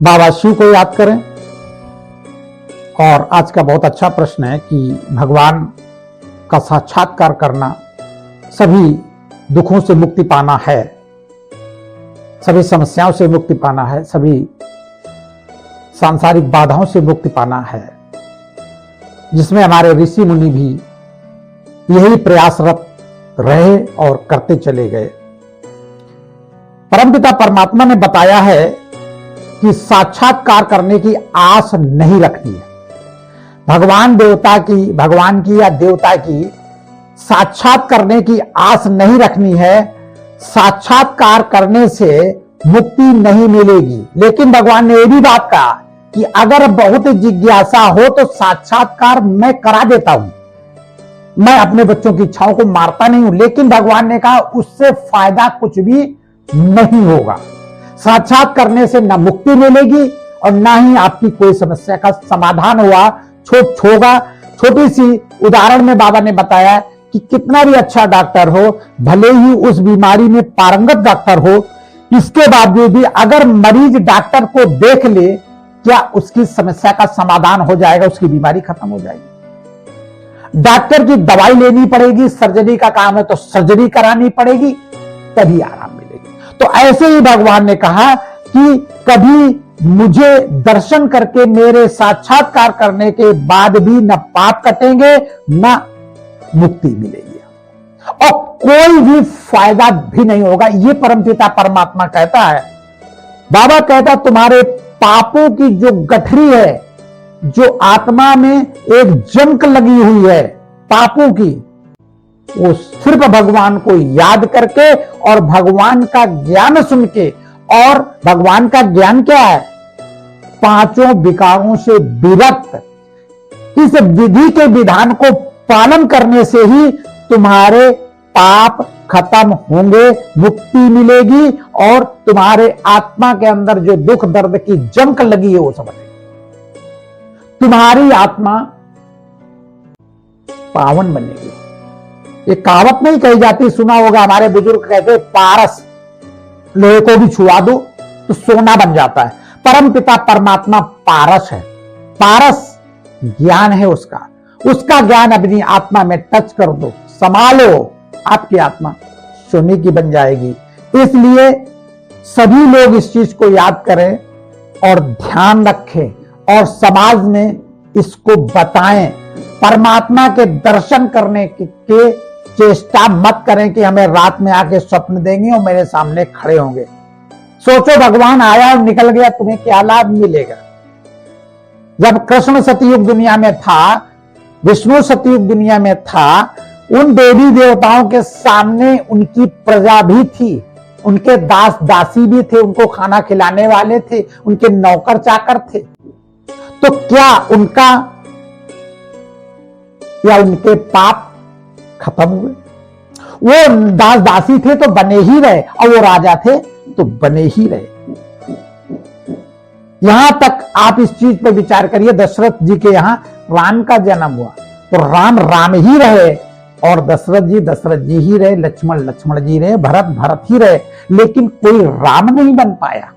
बाबा शिव को याद करें। और आज का बहुत अच्छा प्रश्न है कि भगवान का साक्षात्कार करना, सभी दुखों से मुक्ति पाना है, सभी समस्याओं से मुक्ति पाना है, सभी सांसारिक बाधाओं से मुक्ति पाना है, जिसमें हमारे ऋषि मुनि भी यही प्रयासरत रहे और करते चले गए। परमपिता परमात्मा ने बताया है कि साक्षात्कार करने की आस नहीं रखनी है। भगवान की या देवता की साक्षात करने की आस नहीं रखनी है। साक्षात्कार करने से मुक्ति नहीं मिलेगी। लेकिन भगवान ने यह भी बात कहा कि अगर बहुत जिज्ञासा हो तो साक्षात्कार मैं करा देता हूं। मैं अपने बच्चों की इच्छाओं को मारता नहीं हूं, लेकिन भगवान ने कहा उससे फायदा कुछ भी नहीं होगा। साक्षात करने से न मुक्ति मिलेगी और ना ही आपकी कोई समस्या का समाधान होगा। छोटी सी उदाहरण में बाबा ने बताया कि कितना भी अच्छा डॉक्टर हो, भले ही उस बीमारी में पारंगत डॉक्टर हो, इसके बावजूद भी अगर मरीज डॉक्टर को देख ले, क्या उसकी समस्या का समाधान हो जाएगा? उसकी बीमारी खत्म हो जाएगी। डॉक्टर की दवाई लेनी पड़ेगी, सर्जरी का काम है तो सर्जरी करानी पड़ेगी, तभी आराम मिलेगी। तो ऐसे ही भगवान ने कहा कि कभी मुझे दर्शन करके मेरे साक्षात्कार करने के बाद भी न पाप कटेंगे न मुक्ति मिलेगी और कोई भी फायदा भी नहीं होगा। ये परमपिता परमात्मा कहता है। बाबा कहता तुम्हारे पापों की जो गठरी है, जो आत्मा में एक जंक लगी हुई है पापों की, वो सिर्फ भगवान को याद करके और भगवान का ज्ञान सुन के। और भगवान का ज्ञान क्या है? पांचों विकारों से विरक्त इस विधि के विधान को पालन करने से ही तुम्हारे पाप खत्म होंगे, मुक्ति मिलेगी और तुम्हारे आत्मा के अंदर जो दुख दर्द की जंक लगी है वो सब बनेगी। तुम्हारी आत्मा पावन बनेगी। ये कहावत नहीं कही जाती, सुना होगा, हमारे बुजुर्ग कहते पारस, लोहे को भी छुआ दो तो सोना बन जाता है। परम पिता परमात्मा पारस है। पारस ज्ञान है उसका ज्ञान अपनी आत्मा में टच कर दो, संभालो, आपकी आत्मा सोने की बन जाएगी। इसलिए सभी लोग इस चीज को याद करें और ध्यान रखें और समाज में इसको बताएं। परमात्मा के दर्शन करने के चेष्टा मत करें कि हमें रात में आके स्वप्न देंगे और मेरे सामने खड़े होंगे। सोचो भगवान आया और निकल गया, तुम्हें क्या लाभ मिलेगा? जब कृष्ण सतयुग दुनिया में था, विष्णु सतयुग दुनिया में था, उन देवी देवताओं के सामने उनकी प्रजा भी थी, उनके दास दासी भी थे, उनको खाना खिलाने वाले थे, उनके नौकर चाकर थे। तो क्या उनका या उनके पाप खत्म हुए? वो दास दासी थे तो बने ही रहे और वो राजा थे तो बने ही रहे। यहां तक आप इस चीज पर विचार करिए, दशरथ जी के यहां राम का जन्म हुआ तो राम राम ही रहे और दशरथ जी ही रहे, लक्ष्मण जी रहे, भरत ही रहे, लेकिन कोई राम नहीं बन पाया।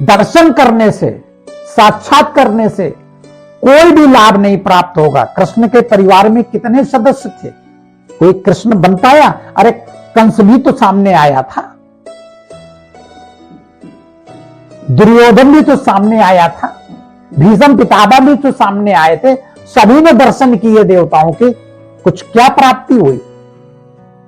दर्शन करने से, साक्षात करने से कोई भी लाभ नहीं प्राप्त होगा। कृष्ण के परिवार में कितने सदस्य थे? कोई कृष्ण बन पाया? अरे कंस भी तो सामने आया था, दुर्योधन भी तो सामने आया था, भीष्म पितामह भी तो सामने आए थे। सभी ने दर्शन किए देवताओं के, कुछ क्या प्राप्ति हुई?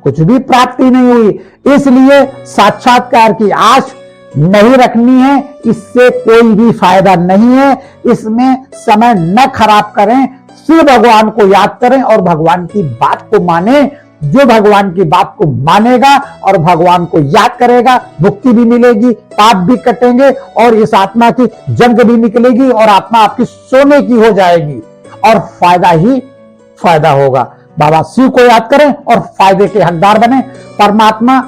कुछ भी प्राप्ति नहीं हुई। इसलिए साक्षात्कार की आश नहीं रखनी है, इससे कोई भी फायदा नहीं है। इसमें समय न खराब करें, सिर्फ भगवान को याद करें और भगवान की बात को माने। जो भगवान की बात को मानेगा और भगवान को याद करेगा, मुक्ति भी मिलेगी, पाप भी कटेंगे और इस आत्मा की जंग भी निकलेगी और आत्मा आपकी सोने की हो जाएगी और फायदा ही फायदा होगा। बाबा शिव को याद करें और फायदे के हकदार बने। परमात्मा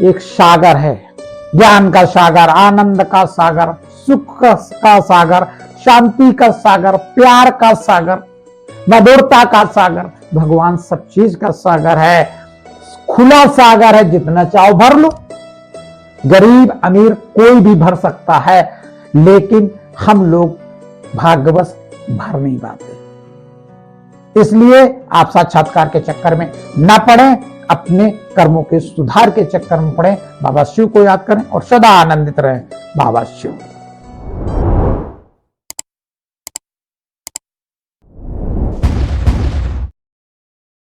एक सागर है, ज्ञान का सागर, आनंद का सागर, सुख का सागर, शांति का सागर, प्यार का सागर, मधुरता का सागर। भगवान सब चीज का सागर है, खुला सागर है, जितना चाहो भर लो। गरीब अमीर कोई भी भर सकता है, लेकिन हम लोग भाग्यवश भर नहीं पाते। इसलिए आप साक्षात्कार के चक्कर में न पड़े, अपने कर्मों के सुधार के चक्कर में पड़े। बाबा शिव को याद करें और सदा आनंदित रहें। बाबा शिव।